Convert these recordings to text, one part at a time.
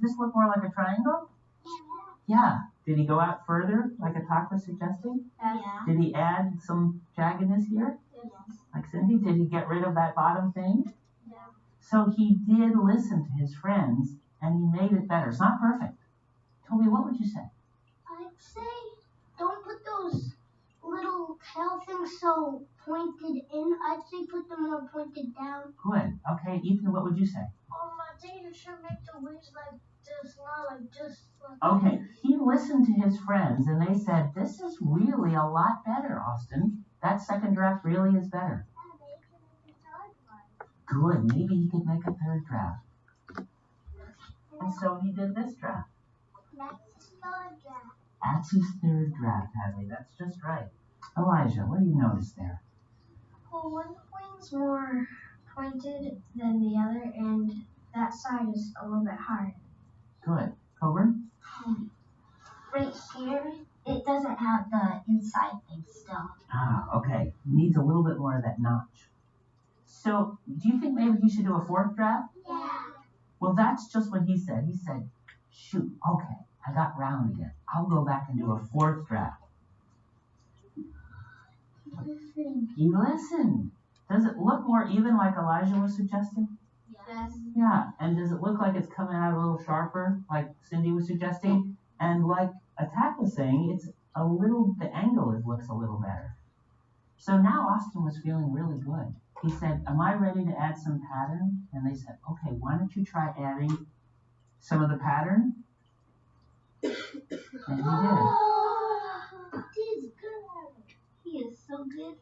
Does this look more like a triangle? Yeah. Did he go out further, like Atak was suggesting? Yeah. Did he add some jaggedness here? Yes. Like Cindy, did he get rid of that bottom thing? Yeah. So he did listen to his friends, and he made it better. It's not perfect. Toby, what would you say? I'd say don't put those little tail things so pointed in. I'd say put them more pointed down. Good. Okay, Ethan, what would you say? I think you should make the wings like this, not like this. Okay, he listened to his friends, and they said, this is really a lot better, Austin. That second draft really is better. Good. Maybe he could make a third draft. And so he did this draft. That's his third draft. That's his third draft, Hadley. That's just right. Elijah, what do you notice there? Well, one wing's more pointed than the other, and that side is a little bit hard. Good. Coburn? Right here, it doesn't have the inside thing still. Ah, okay. Needs a little bit more of that notch. So, do you think maybe he should do a fourth draft? Yeah. Well, that's just what he said. He said, shoot, okay, I got round again. I'll go back and do a fourth draft. He listened. Does it look more even like Elijah was suggesting? Yes. Yeah, and does it look like it's coming out a little sharper, like Cindy was suggesting? And like Attack was saying, it's a little, the angle looks a little better. So now Austin was feeling really good. He said, am I ready to add some pattern? And they said, okay, why don't you try adding some of the pattern? And he did. He's good. He is so good.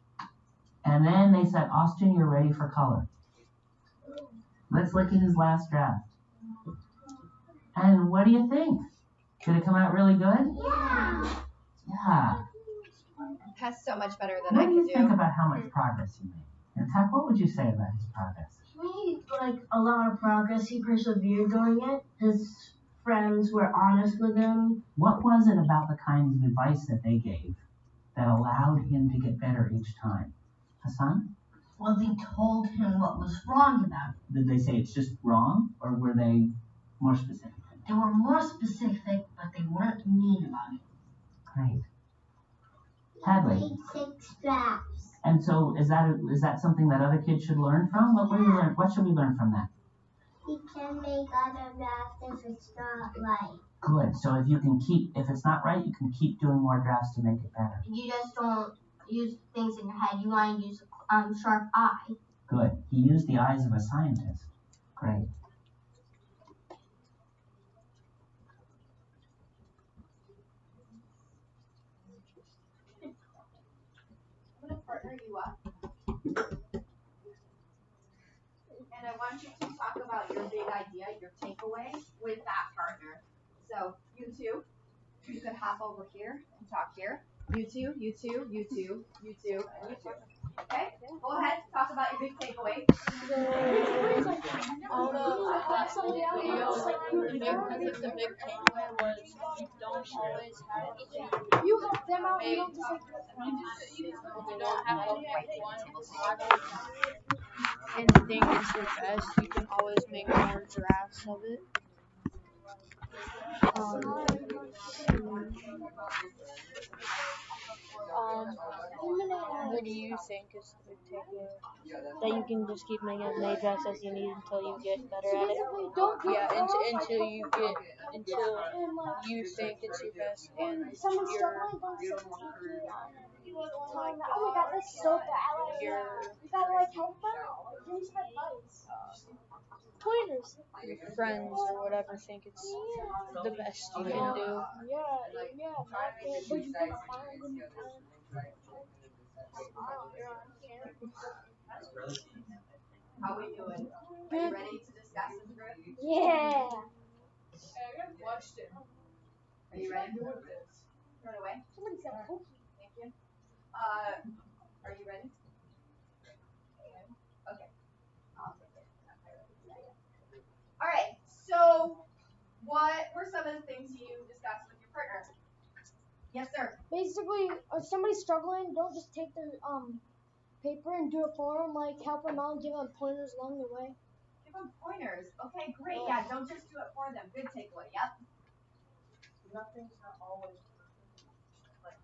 And then they said, Austin, you're ready for color. Let's look at his last draft. And what do you think? Did it come out really good? Yeah. Yeah. That's so much better than What I do you could think do. about how much progress he made? And Tuck, what would you say about his progress? He made like a lot of progress. He persevered doing it. His friends were honest with him. What was it about the kinds of advice that they gave that allowed him to get better each time? Hassan? Well, they told him what was wrong about it. Did they say it's just wrong, or were they more specific? They were more specific, but they weren't mean about it. Great. Hadley. He made 6 drafts. And so is that something that other kids should learn from? What do we learn? What should we learn from that? He can make other drafts if it's not right. Good. So if it's not right, you can keep doing more drafts to make it better. You just don't use things in your head. You want to use a sharp eye. Good. He used the eyes of a scientist. Great. I'm going to partner you up. And I want you to talk about your big idea, your takeaway with that partner. So you two, you could hop over here and talk here. You two, you two, you two, you two, and you two. Okay? Go ahead, talk about your big takeaway. The big takeaway was you don't always have to. You help them out. You don't just you don't have to make one model and think it's your best. You can always make more drafts of it. What do you think is the big takeaway? That you can just keep making as many drafts as you need until you get better at it. Yeah, until you think it's your best and Someone's struggling, don't sit oh my god, that's so bad. You gotta help them. Give some advice. Pointers. Your friends or whatever think it's the best you can do. Yeah, but you can find them. How we doing? Are you ready to discuss as a group? Yeah. Are you ready? Turn away. Somebody said Thank you. Are you ready? Okay. I'll take it. All right. So, what were some of the things you discussed with your partner? Yes, sir. Basically, if somebody's struggling, don't just take their paper and do it for them. Like, help them out and give them pointers along the way. Give them pointers. Okay, great. Yeah, don't just do it for them. Good takeaway. Yep. Nothing's not always perfect. Like,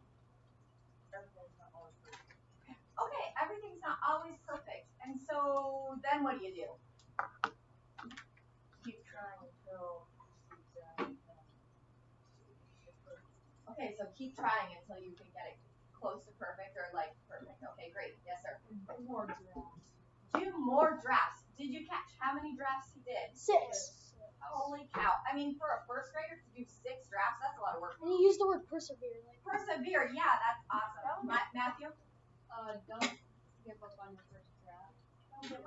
everything's not always perfect. Okay, everything's not always perfect. And so then what do you do? Keep trying until it's Okay, so keep trying until you can get it close to perfect or like perfect. Okay, great. Yes, sir. more drafts. Do more drafts. Did you catch how many drafts he did? 6. Holy cow. I mean, for a first grader to do 6 drafts, that's a lot of work. And he used the word persevere. Like, Persevere. Yeah, that's awesome. Matthew? Don't give up on your first draft.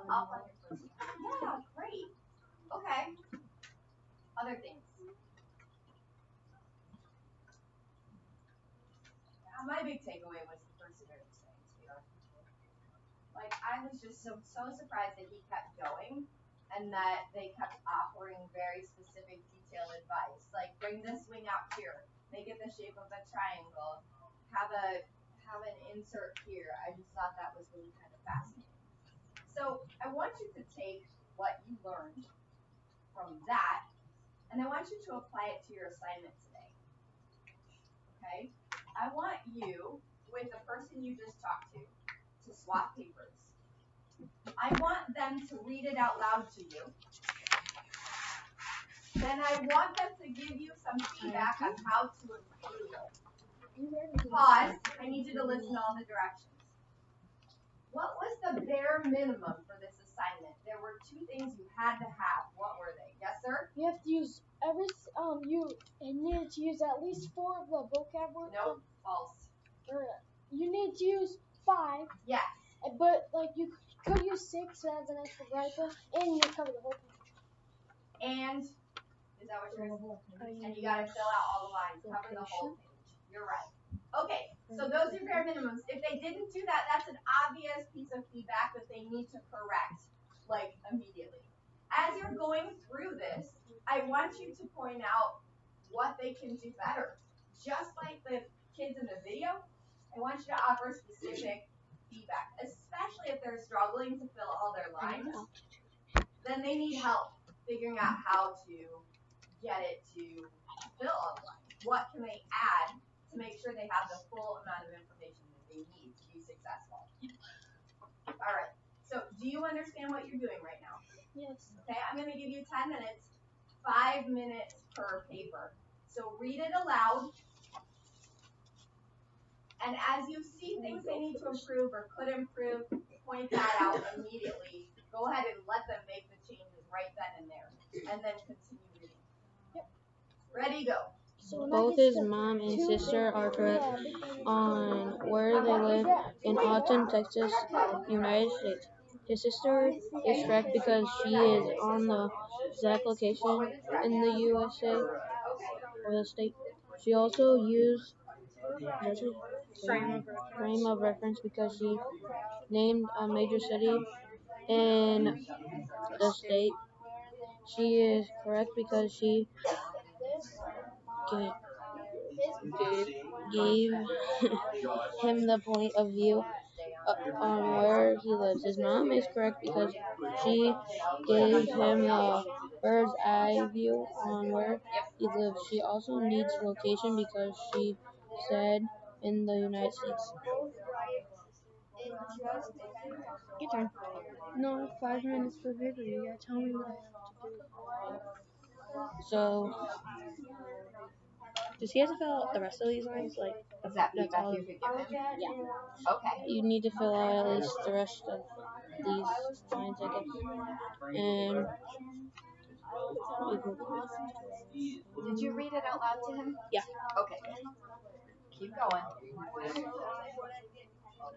Up on your first draft. Yeah, great. Okay. Other things. My big takeaway was the perseverance thing too. Like I was just so surprised that he kept going and that they kept offering very specific detailed advice. Like bring this wing out here, make it the shape of a triangle, have an insert here. I just thought that was really kind of fascinating. So I want you to take what you learned from that and I want you to apply it to your assignment today. Okay? I want you, with the person you just talked to swap papers. I want them to read it out loud to you. Then I want them to give you some feedback on how to improve it. Pause. I need you to listen to all the directions. What was the bare minimum for this assignment? There were 2 things you had to have. What were they? Yes, sir? you have to use you needed to use at least 4 of the vocab words. Nope. False. You need to use 5. Yes. But like you could use 6 as an extra rifle, and you cover the whole page. And is that what you're saying? And you gotta fill out all the lines, cover the whole page. You're right. Okay, so those are bare minimums. If they didn't do that, that's an obvious piece of feedback that they need to correct, like immediately. As you're going through this, I want you to point out what they can do better. Just like the kids in the video, I want you to offer specific feedback, especially if they're struggling to fill all their lines. Then they need help figuring out how to get it to fill all the lines. What can they add to make sure they have the full amount of information that they need to be successful? All right. So do you understand what you're doing right now? Yes. Okay, I'm going to give you 10 minutes, 5 minutes per paper. So read it aloud. And as you see things they need to improve or could improve, point that out immediately. Go ahead and let them make the changes right then and there. And then continue reading. Yep. Ready, go. So Both his mom and sister are correct on where they live in Austin, Texas, United States. His sister is correct because she is on the exact location in the USA or the state. She also used frame of reference because she named a major city in the state. She is correct because she gave him the point of view on where he lives. His mom is correct because she gave him the bird's eye view on where he lives. She also needs location because she said in the United States. Your turn. No, 5 minutes per paper. You gotta tell me what I have to do. So, does he have to fill out the rest of these lines? Like, Is that that's feedback all? you could give him? Yeah. Okay. You need to fill out at least the rest of these lines, I guess. And Did you read it out loud to him? yeah. Okay. Keep going.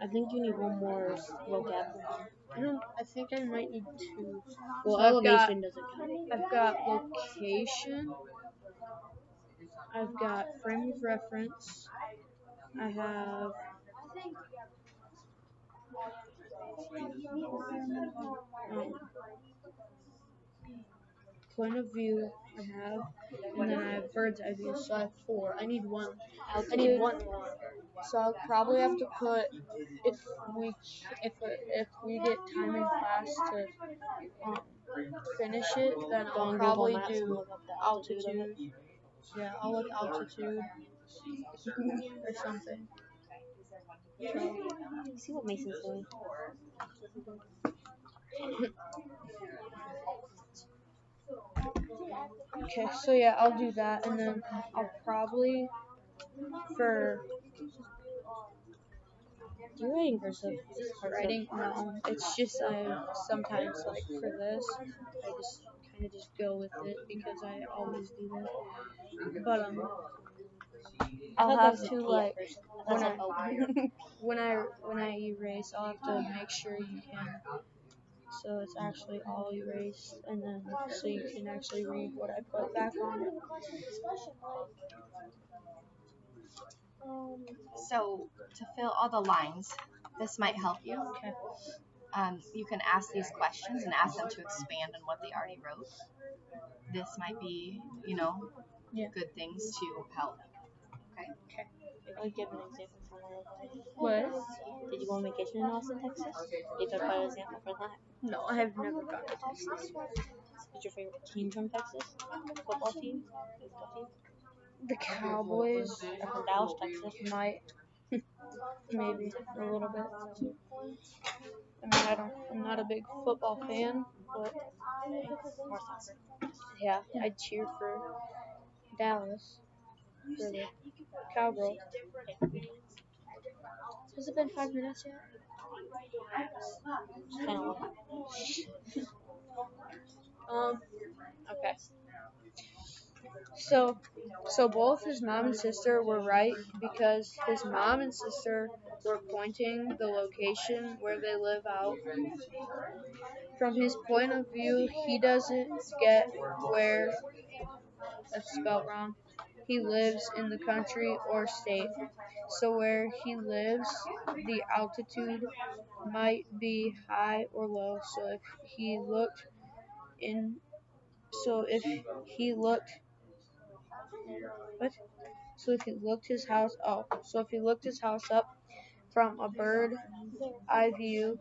I think you need one more vocab. I think I might need 2. Well, So elevation doesn't count. I've got location. I've got frame of reference. I have point of view I have, and then I have bird's eye view, so I have 4. I need one. I need one more. So I'll probably have to put, if we get time in class to finish it, then I'll probably do altitude. Yeah, I'll look altitude or something. See what Mason's doing. Okay, so yeah, I'll do that, and then I'll probably, for You're writing cursive. writing, no, it's just sometimes, like, for this, I just kind of just go with it, because I always do that. But, I'll have to, like, when I erase, I'll have to make sure you can, so it's actually all erased, and then so you can actually read what I put back on it. So to fill all the lines, this might help you. Okay. You can ask these questions and ask them to expand on what they already wrote. This might be, good things to help. Okay. I'll give an example from real life. What? Did you go on vacation in Austin, Texas? You took an example from that. No, I have never gone to Texas. What's your favorite team from Texas? Football team? Baseball team? The Cowboys. They're from Dallas, Texas. Might. Maybe a little bit. I mean, I'm not a big football fan, but More soccer. yeah, I'd cheer for Dallas, for the Cowgirls. Has it been 5 minutes yet? Kind of long. Okay. So both his mom and sister were right, because his mom and sister were pointing the location where they live out. From his point of view, he doesn't get where, that's spelled wrong, he lives in the country or state. So where he lives, the altitude might be high or low. So if he looked his house up from a bird eye view,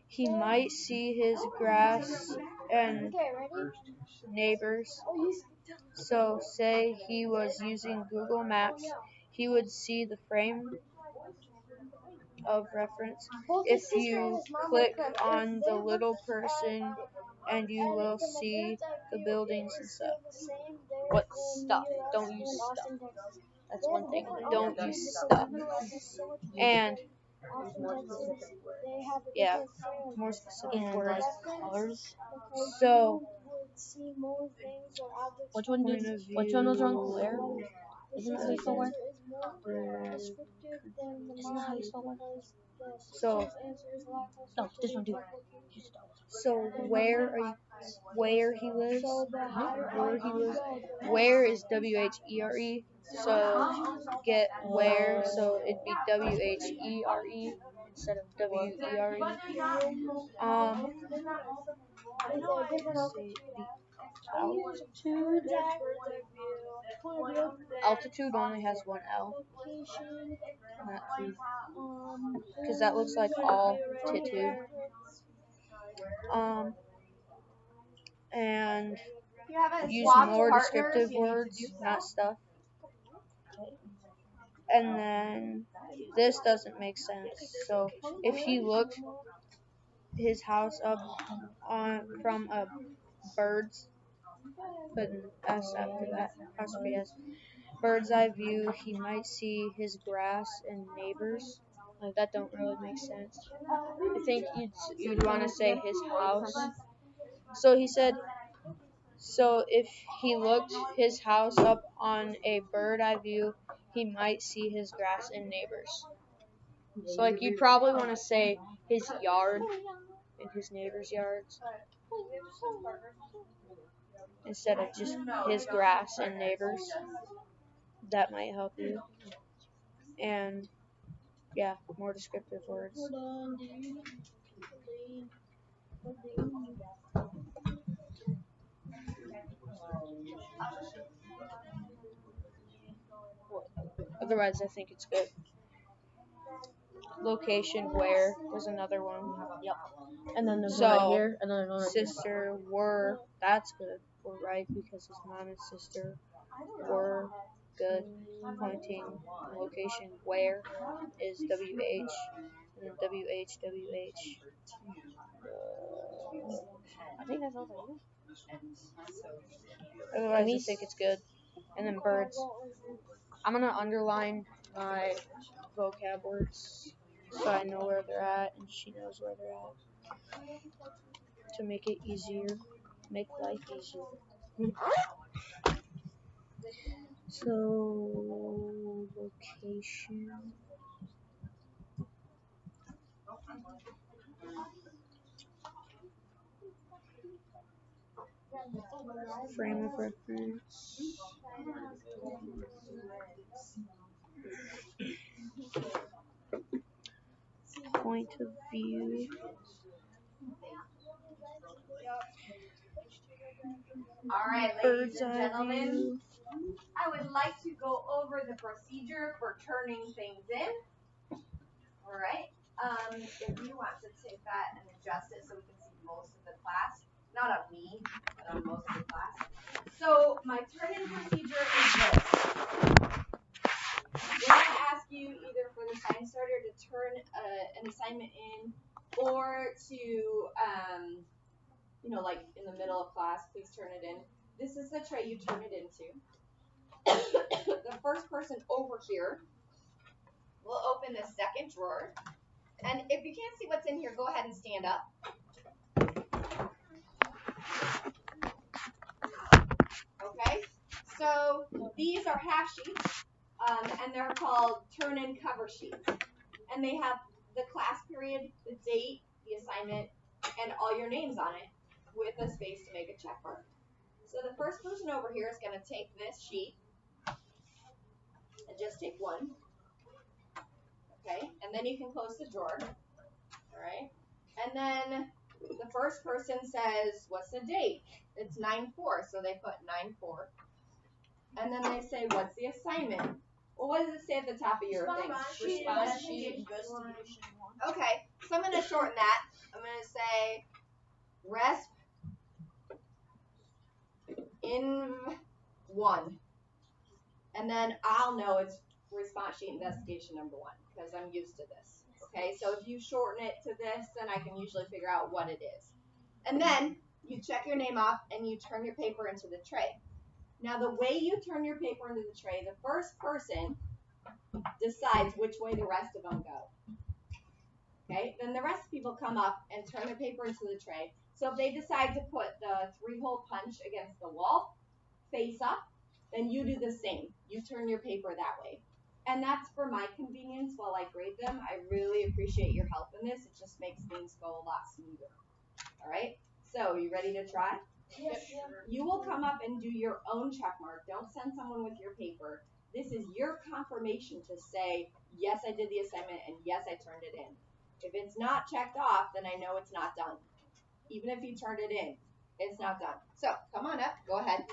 he might see his grass and neighbors. So say he was using Google Maps, he would see the frame of reference. If you click on the little person, and you will see the buildings and stuff. What stuff? Don't use stuff. That's one thing. Don't use stuff. And yeah, more specific And words. colors. So Which one was wrong? Where? Isn't that how you spell where? Isn't that how you spell where? So No, this one too. where he lives? Where is WHERE? So get where, so it'd be WHERE instead of WERE. Altitude only has one L, not two, because that looks like altitude. And use more descriptive words, not stuff. And then this doesn't make sense. So if he looked his house up from a bird's, put an S after that, apostrophe S, bird's eye view, he might see his grass and neighbors. Like, that don't really make sense. I think you'd want to say his house. So he said, so if he looked his house up on a bird eye view, he might see his grass and neighbors. So like, you'd probably want to say his yard and his neighbors' yards instead of just his grass and neighbors. That might help you. And yeah, more descriptive words. Otherwise, I think it's good. Location where was another one. Yep. And then there's one right here, and then there's one right here. Sister were, that's good. We're right because his mom and sister were good. Pointing location where is WH and then WH. I think that's all I do. Otherwise, I think it's good. And then birds. I'm gonna underline my vocab words so I know where they're at and she knows where they're at to make it easier, make life easier. So location. Frame of reference. Point of view. Alright, ladies Bird's and eye gentlemen, view. I would like to go over the procedure for turning things in. Alright, if you want to take that and adjust it so we can see most of the class, not on me, but on most of the class. So my turn-in procedure is this. We're going to ask you either for the sign starter to turn an assignment in or to, like in the middle of class, please turn it in. This is the tray you turn it into. The first person over here will open the second drawer. And if you can't see what's in here, go ahead and stand up. Okay, so these are half sheets, and they're called turn-in cover sheets. And they have the class period, the date, the assignment, and all your names on it with a space to make a check mark. So the first person over here is going to take this sheet and just take one. Okay, and then you can close the drawer. All right, and then the first person says, what's the date? It's 9/4, so they put 9/4. And then they say, what's the assignment? Well, what does it say at the top of your thing? Response sheet, investigation 1. Okay, so I'm going to shorten that. I'm going to say resp inv 1. And then I'll know it's response sheet investigation number 1 because I'm used to this. Okay, so if you shorten it to this, then I can usually figure out what it is. And then you check your name off and you turn your paper into the tray. Now the way you turn your paper into the tray, the first person decides which way the rest of them go. Okay, then the rest of people come up and turn their paper into the tray. So if they decide to put the 3-hole punch against the wall, face up, then you do the same. You turn your paper that way. And that's for my convenience while I grade them. I really appreciate your help in this. It just makes things go a lot smoother. All right? So, you ready to try? Yes. You will come up and do your own check mark. Don't send someone with your paper. This is your confirmation to say, yes, I did the assignment, and yes, I turned it in. If it's not checked off, then I know it's not done. Even if you turned it in, it's not done. So, come on up. Go ahead.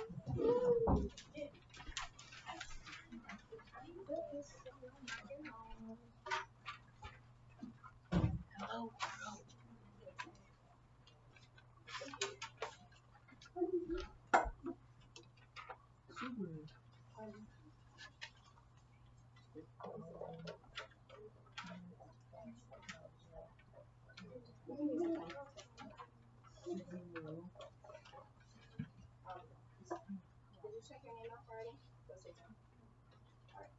Did you check your name off already? Go sit down. All right.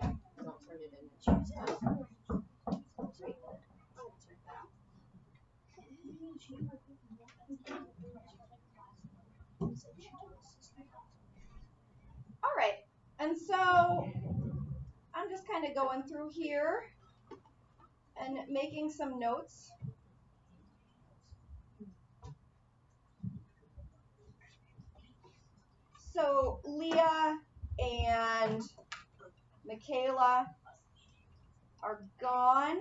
Jack, don't turn it in and choose that. Sweet. I'll insert that. And so I'm just kind of going through here and making some notes. So Leah and Michaela are gone,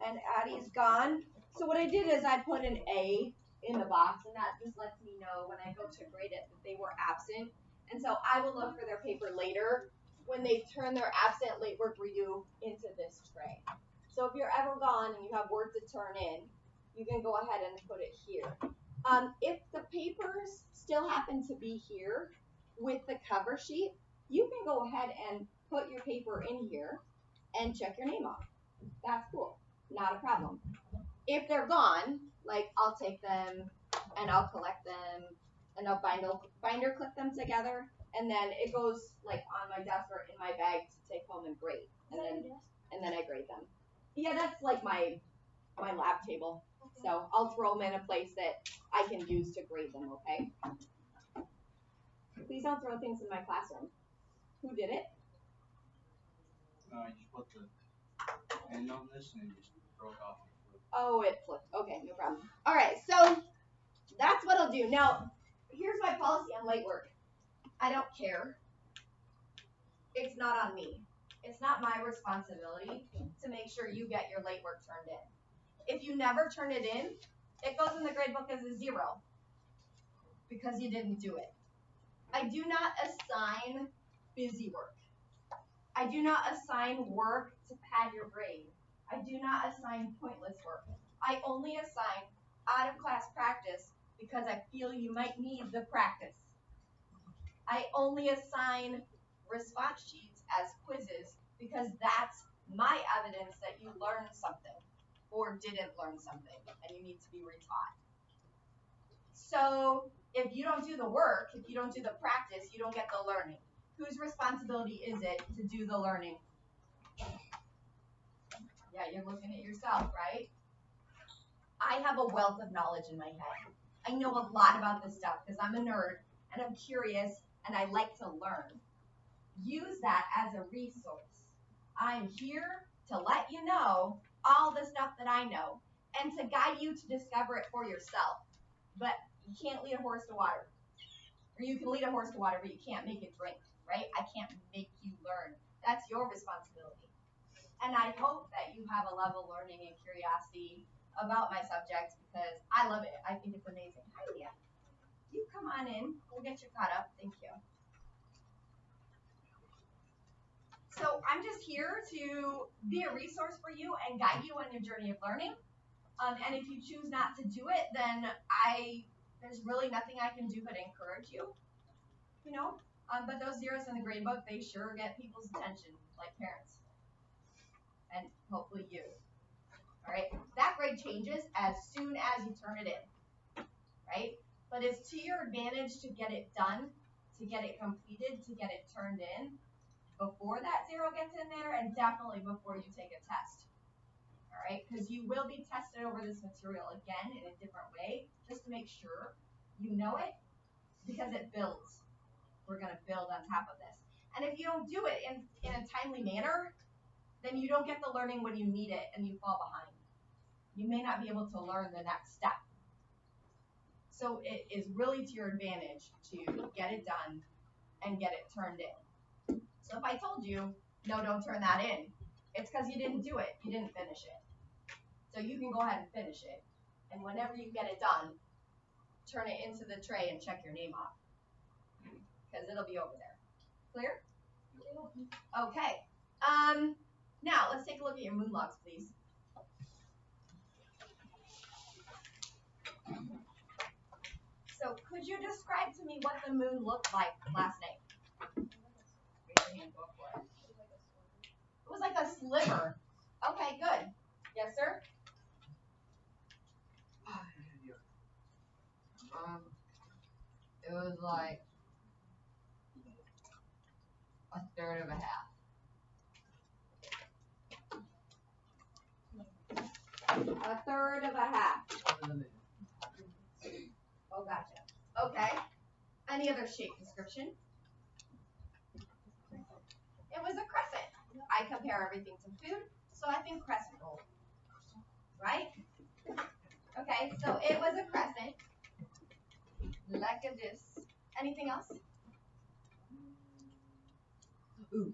and Addie's gone. So what I did is I put an A in the box, and that just lets me know when I go to grade it that they were absent. And so I will look for their paper later when they turn their absent late work review into this tray. So if you're ever gone and you have work to turn in, you can go ahead and put it here. If the papers still happen to be here with the cover sheet, you can go ahead and put your paper in here and check your name off. That's cool. Not a problem. If they're gone, like I'll take them and I'll collect them and I'll binder clip them together, and then it goes like on my desk or in my bag to take home and grade. And then I grade them. Yeah, that's like my lab table. So I'll throw them in a place that I can use to grade them, okay? Please don't throw things in my classroom. Who did it? You just put the end on this and just throw it off. Oh, it flipped. Okay, no problem. All right, so that's what I'll do. Now, here's my policy on late work. I don't care. It's not on me. It's not my responsibility to make sure you get your late work turned in. If you never turn it in, it goes in the grade book as a 0 because you didn't do it. I do not assign busy work. I do not assign work to pad your grade. I do not assign pointless work. I only assign out-of-class practice because I feel you might need the practice. I only assign response sheets as quizzes because that's my evidence that you learned something or didn't learn something and you need to be retaught. So if you don't do the work, if you don't do the practice, you don't get the learning. Whose responsibility is it to do the learning? Yeah, you're looking at yourself, right? I have a wealth of knowledge in my head. I know a lot about this stuff because I'm a nerd and I'm curious and I like to learn. Use that as a resource. I'm here to let you know all the stuff that I know and to guide you to discover it for yourself. But you can't lead a horse to water. Or you can lead a horse to water, but you can't make it drink, right? I can't make you learn. That's your responsibility. And I hope that you have a level of learning and curiosity about my subject because I love it. I think it's amazing. Hi, Leah. You come on in. We'll get you caught up. Thank you. So I'm just here to be a resource for you and guide you on your journey of learning. And if you choose not to do it, then there's really nothing I can do but encourage you, you know. But those zeros in the grade book, they sure get people's attention, like parents. And hopefully you. All right, that grade changes as soon as you turn it in, right? But it's to your advantage to get it done, to get it completed, to get it turned in before that 0 gets in there, and definitely before you take a test. All right, because you will be tested over this material again in a different way, just to make sure you know it, because it builds. We're going to build on top of this. And if you don't do it in a timely manner, then you don't get the learning when you need it and you fall behind. You may not be able to learn the next step. So it is really to your advantage to get it done and get it turned in. So if I told you, no, don't turn that in, it's because you didn't do it. You didn't finish it. So you can go ahead and finish it. And whenever you get it done, turn it into the tray and check your name off. Because it'll be over there. Clear? Okay. Now, let's take a look at your moon logs, please. So could you describe to me what the moon looked like last night? Raise your hand, go for it. It was like a sliver. Okay, good. Yes, sir? It was like a third of a half. A third of a half. Oh, gotcha. Okay. Any other shape description? was a crescent. I compare everything to food, so I think crescent roll. Right? Okay, so it was a crescent. Like this. Anything else? Ooh.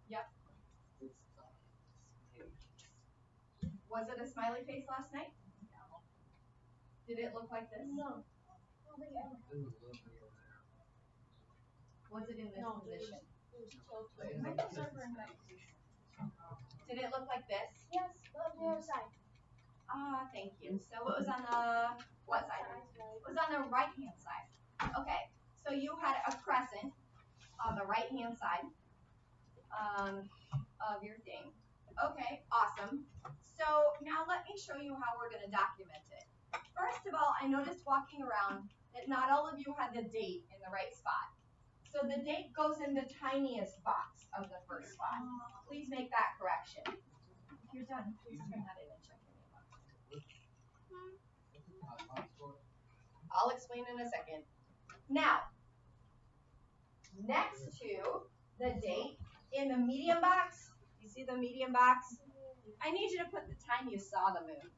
Yep. Was it a smiley face last night? Did it look like this? No. Was it in this position? It was tilted. Did it look like this? Yes, but the other side. Ah, thank you. So it was on the what side? It was on the right hand side. Okay, so you had a crescent on the right hand side of your thing. Okay, awesome. So now let me show you how we're going to document it. First of all, I noticed walking around that not all of you had the date in the right spot. So the date goes in the tiniest box of the first spot. Please make that correction. If you're done, please turn that in and check your mailbox. I'll explain in a second. Now, next to the date in the medium box, you see the medium box? I need you to put the time you saw the moon.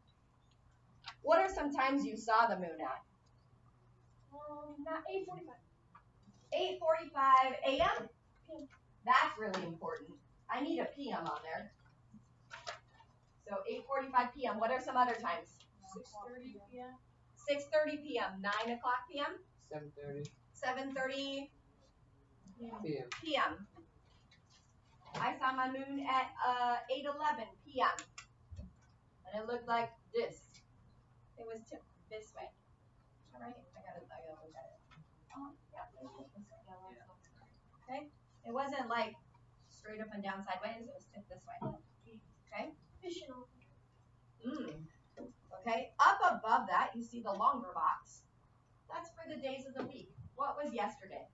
What are some times you saw the moon at? Not 8:45. 8:45 a.m.? That's really important. I need a p.m. on there. So 8:45 p.m. What are some other times? 6:30 p.m. 6:30 p.m. 9 o'clock p.m. 7:30 7:30 p.m. p.m. I saw my moon at 8:11 p.m. and it looked like this. It was tipped this way. All right, I gotta look at it. Oh, yeah, it was this way. Okay, it wasn't like straight up and down sideways. It was tipped this way. Okay. Okay, up above that, you see the longer box. That's for the days of the week. What was yesterday?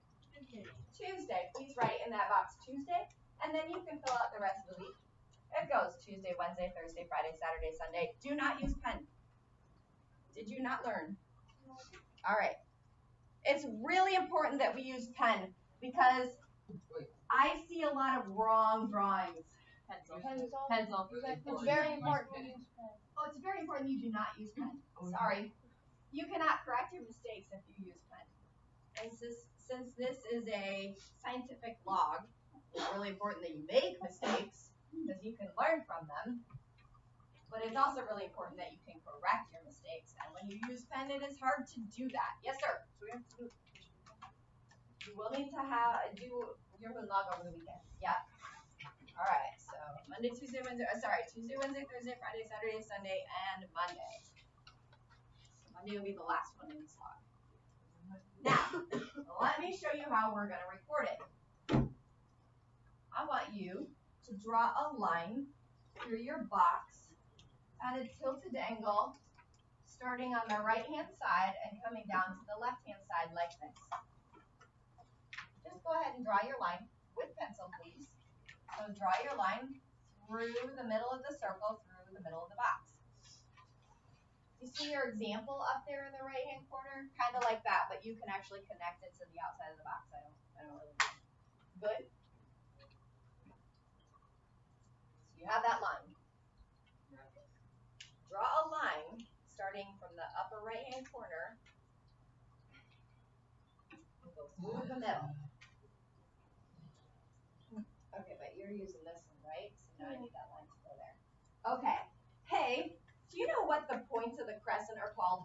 Tuesday. Please write in that box Tuesday, and then you can fill out the rest of the week. It goes Tuesday, Wednesday, Thursday, Friday, Saturday, Sunday. Do not use pen. Did you not learn? All right. It's really important that we use pen because I see a lot of wrong drawings. Pencil. It's very important to use pen. Oh, it's very important you do not use pen. Sorry. You cannot correct your mistakes if you use pen. And since this is a scientific log, it's really important that you make mistakes because you can learn from them. But it's also really important that you can correct your mistakes. And when you use pen, it is hard to do that. Yes, sir. You will need to do your moon log over the weekend. Yeah. All right. So Monday, Tuesday, Wednesday. Tuesday, Wednesday, Thursday, Friday, Saturday, Sunday, and Monday. So Monday will be the last one in this log. Now, let me show you how we're going to record it. I want you to draw a line through your box at a tilted angle, starting on the right-hand side and coming down to the left-hand side like this. Just go ahead and draw your line with pencil, please. So draw your line through the middle of the circle, through the middle of the box. You see your example up there in the right-hand corner? Kind of like that, but you can actually connect it to the outside of the box. I don't really know. Good? So you have that line. Draw a line starting from the upper right-hand corner and go through the middle. Okay, but you're using this one, right? So now I need that line to go there. Okay. Hey, do you know what the points of the crescent are called?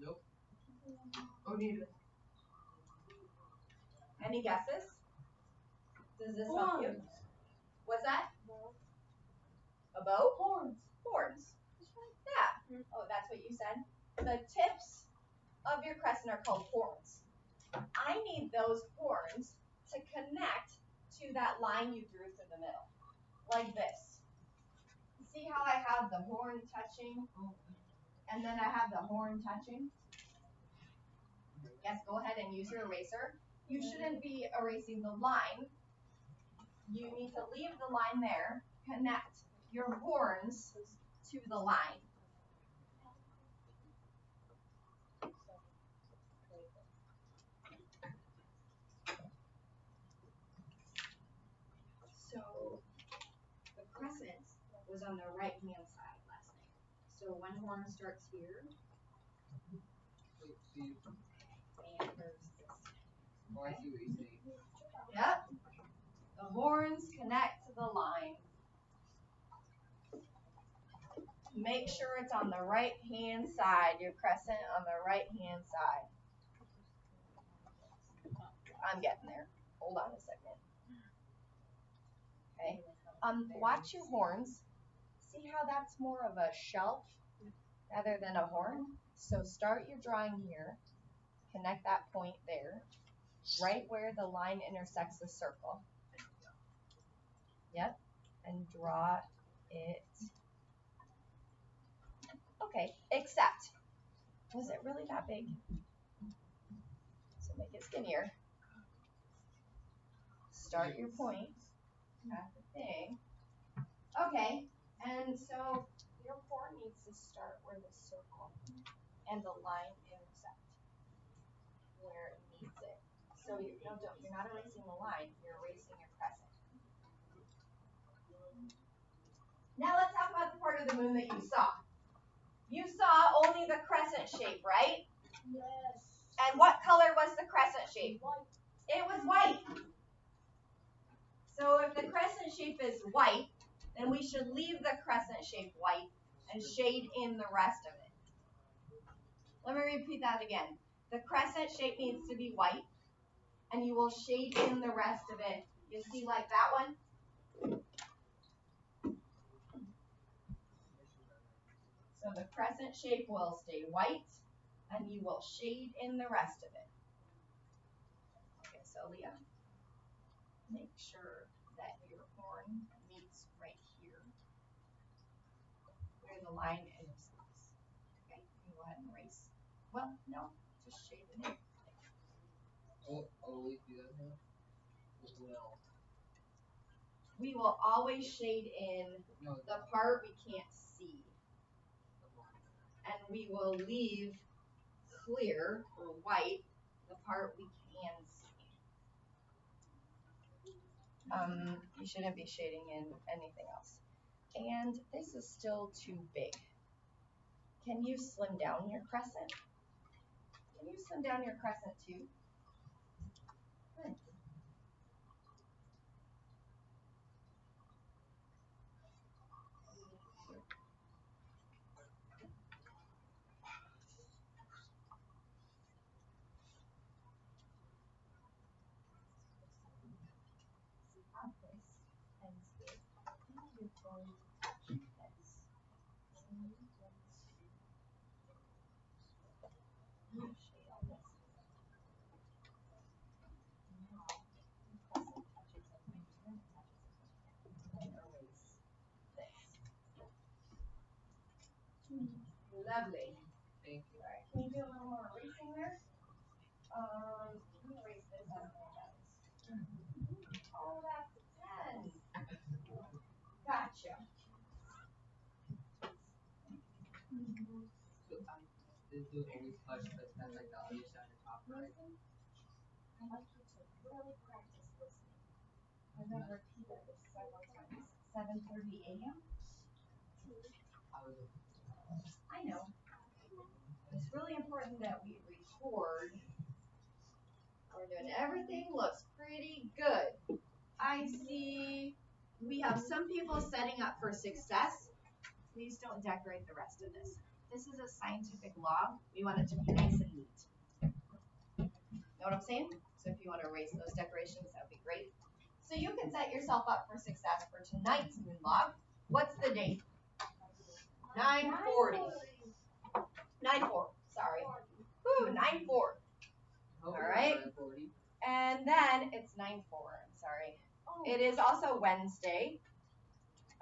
Nope. Oh, neither. Any guesses? Does this help you? What's that? A bow? Horns. Horns. Yeah. Oh, that's what you said? The tips of your crescent are called horns. I need those horns to connect to that line you drew through the middle. Like this. See how I have the horn touching? And then I have the horn touching? Yes, go ahead and use your eraser. You shouldn't be erasing the line. You need to leave the line there. Connect your horns to the line. So was on the right hand side last night. So one horn starts here, Wait, see. and there's this. Oh, I see what you're saying. Yep. The horns connect to the line. Make sure it's on the right hand side, your crescent on the right hand side. I'm getting there. Hold on a second. Okay. Watch your horns. See how that's more of a shelf rather than a horn? So start your drawing here. Connect that point there, right where the line intersects the circle. Yep. And draw it. Okay, except, was it really that big? So make it skinnier. Start your point at the thing. Okay, and so your horn needs to start where the circle and the line intersect, where it needs it. So you're not erasing the line, you're erasing your crescent. Now let's talk about the part of the moon that you saw. You saw only the crescent shape, right? Yes. And what color was the crescent shape? White. It was white. So if the crescent shape is white, then we should leave the crescent shape white and shade in the rest of it. Let me repeat that again. The crescent shape needs to be white, and you will shade in the rest of it. You see like that one? So the crescent shape will stay white, and you will shade in the rest of it. Okay, so Leah, make sure that your horn meets right here, where the line intersects. Okay, you go ahead and erase. Well, no, just shade it in. Oh, always do that now? Well. We will always shade in the part we can't see. And we will leave clear or white the part we can see. You shouldn't be shading in anything else. And this is still too big. Can you slim down your crescent? Can you slim down your crescent too? Good. Lovely. Thank you. All right, can you do a little more erasing there? Let me erase this. I don't know what that is. Oh, that's a 10. Gotcha. So, this will always touch, but that's like the other side of the top, right? I'd like you to really practice listening. I'm going to repeat it several times. 7:30 a.m. I know. It's really important that we record. We're doing everything looks pretty good. I see we have some people setting up for success. Please don't decorate the rest of this. This is a scientific law. We want it to be nice and neat. Know what I'm saying? So if you want to erase those decorations, that would be great. So you can set yourself up for success for tonight's moon log. What's the date? 9:40. 9/4. Sorry. Woo, 9/4. All right. And then it's 9/4. I'm sorry. It is also Wednesday.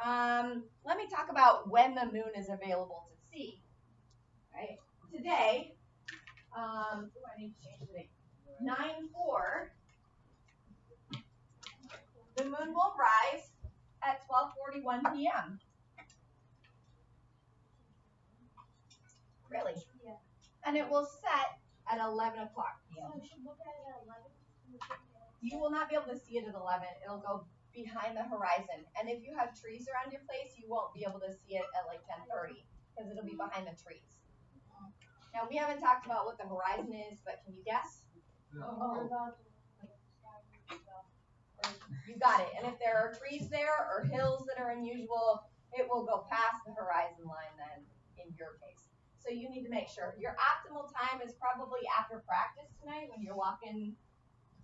Let me talk about when the moon is available to see. Right. Today. I need to change the date. 9/4. The moon will rise at 12:41 p.m. Really? Yeah. And it will set at 11 o'clock p.m. So I should look at it at 11. You will not be able to see it at 11. It'll go behind the horizon. And if you have trees around your place, you won't be able to see it at like 10:30 because it'll be behind the trees. Now we haven't talked about what the horizon is, but can you guess? Oh. You got it. And if there are trees there or hills that are unusual, it will go past the horizon line then in your case. So you need to make sure. Your optimal time is probably after practice tonight when you're walking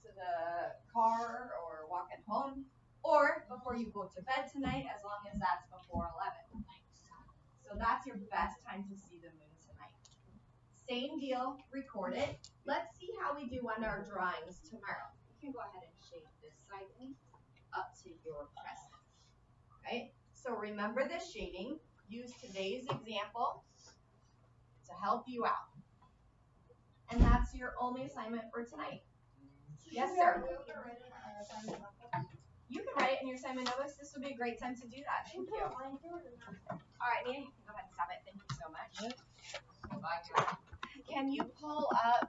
to the car or walking home, or before you go to bed tonight, as long as that's before 11. So that's your best time to see the moon tonight. Same deal, record it. Let's see how we do on our drawings tomorrow. You can go ahead and shade this side in up to your crescent. Right? So remember this shading. Use today's example to help you out. And that's your only assignment for tonight. Yes, sir. You can write it in your assignment notebooks. This would be a great time to do that. Thank you. All right, Mia, you can go ahead and stop it. Thank you so much. Can you pull up